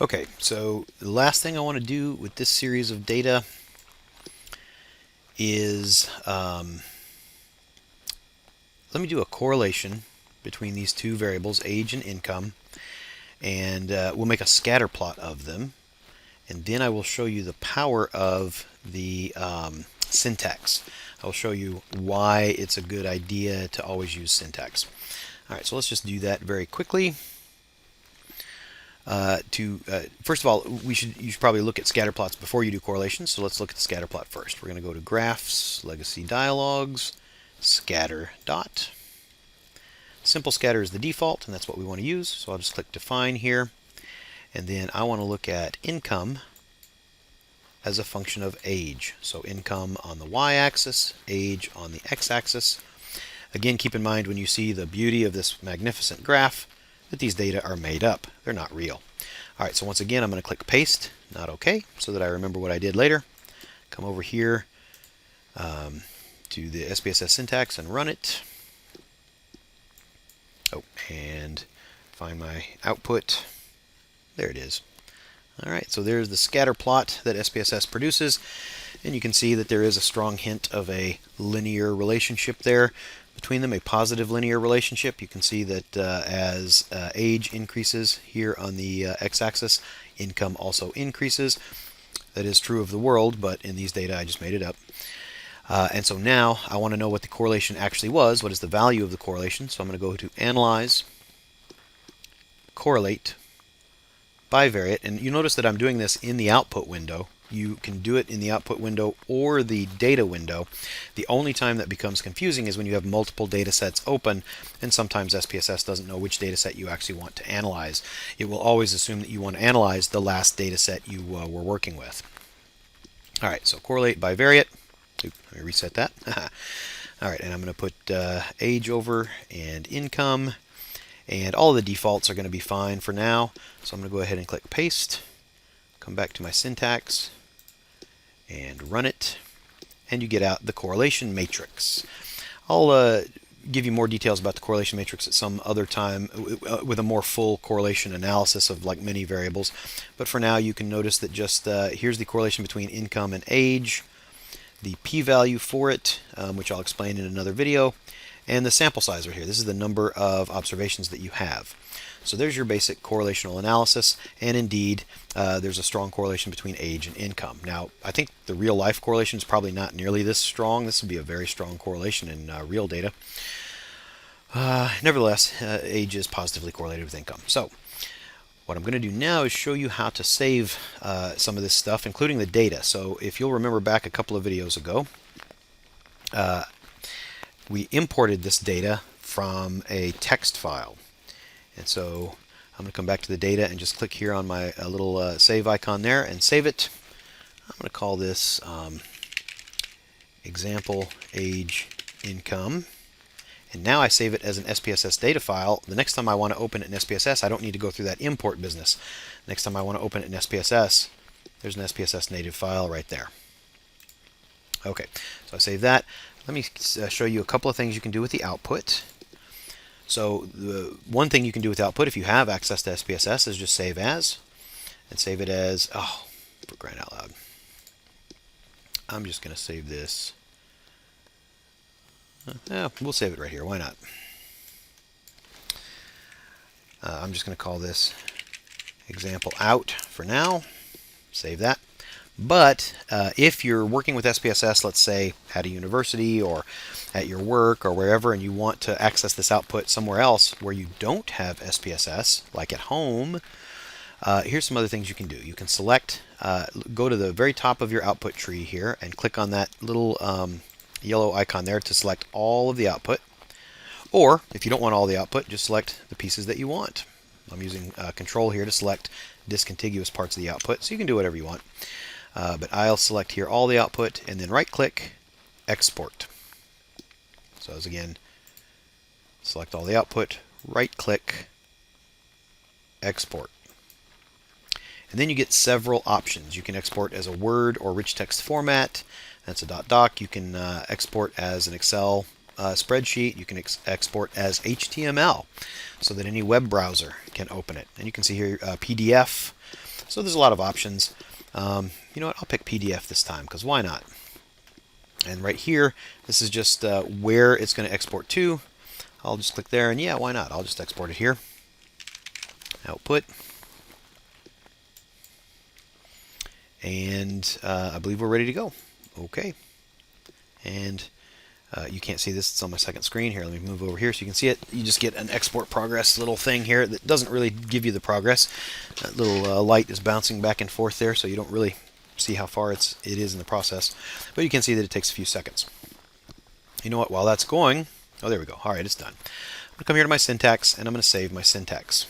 Okay, so the last thing I want to do with this series of data is let me do a correlation between these two variables, age and income, and we'll make a scatter plot of them. And then I will show you the power of the syntax. I'll show you why it's a good idea to always use syntax. All right, so let's just do that very quickly. First of all, you should probably look at scatter plots before you do correlations. So let's look at the scatter plot first. We're going to go to Graphs, Legacy Dialogues, Scatter Dot. Simple scatter is the default, and that's what we want to use. So I'll just click Define here, and then I want to look at income as a function of age. So income on the y-axis, age on the x-axis. Again, keep in mind when you see the beauty of this magnificent graph that these data are made up. They're not real. All right, so once again, I'm going to click Paste, not OK, so that I remember what I did later. Come over here to the SPSS syntax and run it. Oh, and find my output. There it is. All right, so there's the scatter plot that SPSS produces, and you can see that there is a strong hint of a linear relationship there between them, a positive linear relationship. You can see that as age increases here on the x-axis, income also increases. That is true of the world, but in these data I just made it up. And so now I want to know what the correlation actually was. What is the value of the correlation? So I'm going to go to Analyze, Correlate, Bivariate, and you notice that I'm doing this in the output window. You can do it in the output window or the data window. The only time that becomes confusing is when you have multiple data sets open, and sometimes SPSS doesn't know which data set you actually want to analyze. It will always assume that you want to analyze the last data set you were working with. All right, so correlate bivariate. Let me reset that. All right, and I'm going to put age over and income, and all of the defaults are going to be fine for now. So I'm going to go ahead and click Paste, come back to my syntax, and run it, and you get out the correlation matrix. I'll give you more details about the correlation matrix at some other time with a more full correlation analysis of like many variables. But for now, you can notice that just here's the correlation between income and age, the p-value for it, which I'll explain in another video, and the sample size right here. This is the number of observations that you have. So there's your basic correlational analysis, and indeed there's a strong correlation between age and income. Now, I think the real life correlation is probably not nearly this strong. This would be a very strong correlation in real data. Nevertheless, age is positively correlated with income. So what I'm going to do now is show you how to save some of this stuff, including the data. So if you'll remember back a couple of videos ago, we imported this data from a text file. And so I'm going to come back to the data and just click here on my little save icon there and save it. I'm going to call this example age income. And now I save it as an SPSS data file. The next time I want to open it in SPSS, I don't need to go through that import business. Next time I want to open it in SPSS, there's an SPSS native file right there. Okay, so I save that. Let me show you a couple of things you can do with the output. So the one thing you can do with output, if you have access to SPSS, is just save as, and save it as, oh, for crying out loud. I'm just going to save this. We'll save it right here. Why not? I'm just going to call this example out for now. Save that. But if you're working with SPSS, let's say at a university or at your work or wherever, and you want to access this output somewhere else where you don't have SPSS, like at home, here's some other things you can do. You can select, go to the very top of your output tree here and click on that little yellow icon there to select all of the output. Or if you don't want all the output, just select the pieces that you want. I'm using Control here to select discontiguous parts of the output, so you can do whatever you want. But I'll select here all the output and then right-click, Export. So as again, select all the output, right-click, Export. And then you get several options. You can export as a Word or rich text format. That's a .doc. You can export as an Excel spreadsheet. You can export as HTML so that any web browser can open it. And you can see here PDF. So there's a lot of options. You know what? I'll pick PDF this time because why not? And right here, this is just where it's going to export to. I'll just click there, and yeah, why not? I'll just export it here. Output. And I believe we're ready to go. Okay. And you can't see this. It's on my second screen here. Let me move over here so you can see it. You just get an export progress little thing here that doesn't really give you the progress. That little light is bouncing back and forth there, so you don't really see how far it is in the process. But you can see that it takes a few seconds. You know what? While that's going, oh, there we go. All right, it's done. I'm going to come here to my syntax, and I'm going to save my syntax.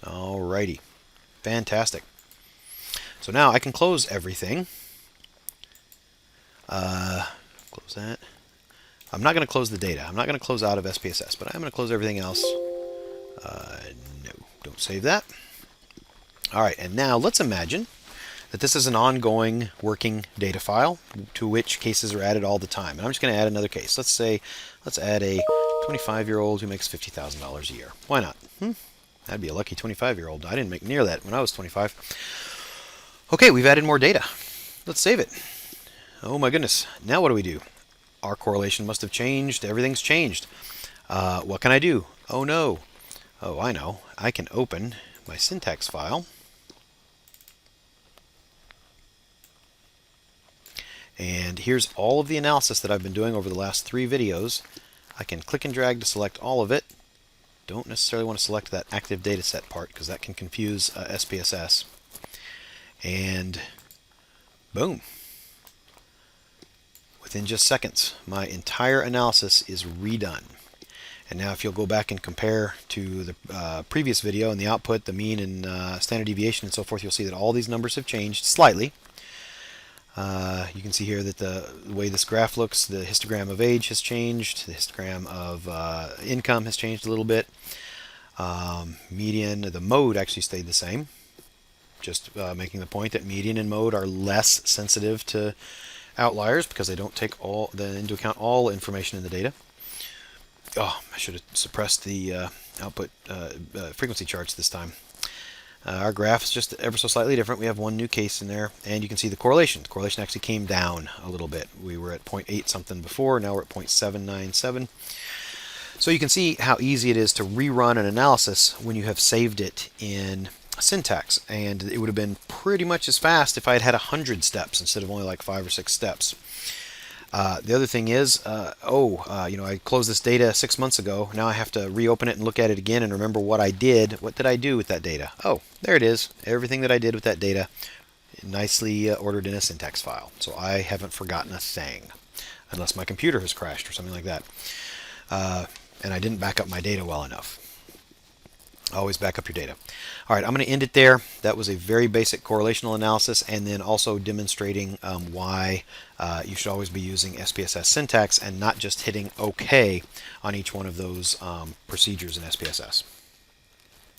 Alrighty. Fantastic. So now I can close everything. Close that. I'm not going to close the data. I'm not going to close out of SPSS, but I'm going to close everything else. No, don't save that. All right, and now let's imagine that this is an ongoing working data file to which cases are added all the time. And I'm just going to add another case. Let's add a 25-year-old who makes $50,000 a year. Why not? That'd be a lucky 25-year-old. I didn't make near that when I was 25. Okay, we've added more data. Let's save it. Oh my goodness. Now what do? Our correlation must have changed. Everything's changed. What can I do? Oh no. Oh, I know. I can open my syntax file. And here's all of the analysis that I've been doing over the last 3 videos. I can click and drag to select all of it. Don't necessarily want to select that active data set part because that can confuse SPSS. And boom. Within just seconds, my entire analysis is redone. And now if you'll go back and compare to the previous video and the output, the mean and standard deviation and so forth, you'll see that all these numbers have changed slightly. You can see here that the way this graph looks, the histogram of age has changed, the histogram of income has changed a little bit. Median, the mode actually stayed the same. Just making the point that median and mode are less sensitive to outliers because they don't take into account all information in the data. Oh, I should have suppressed the output frequency charts this time. Our graph is just ever so slightly different. We have one new case in there, and you can see the correlation. The correlation actually came down a little bit. We were at 0.8 something before, now we're at 0.797. So you can see how easy it is to rerun an analysis when you have saved it in syntax, and it would have been pretty much as fast if I had had 100 steps instead of only like 5 or 6 steps. The other thing is, I closed this data 6 months ago. Now I have to reopen it and look at it again and remember what I did. What did I do with that data? Oh, there it is. Everything that I did with that data nicely ordered in a syntax file. So I haven't forgotten a thing, unless my computer has crashed or something like that. And I didn't back up my data well enough. Always back up your data. All right, I'm going to end it there. That was a very basic correlational analysis, and then also demonstrating why you should always be using SPSS syntax and not just hitting OK on each one of those procedures in SPSS.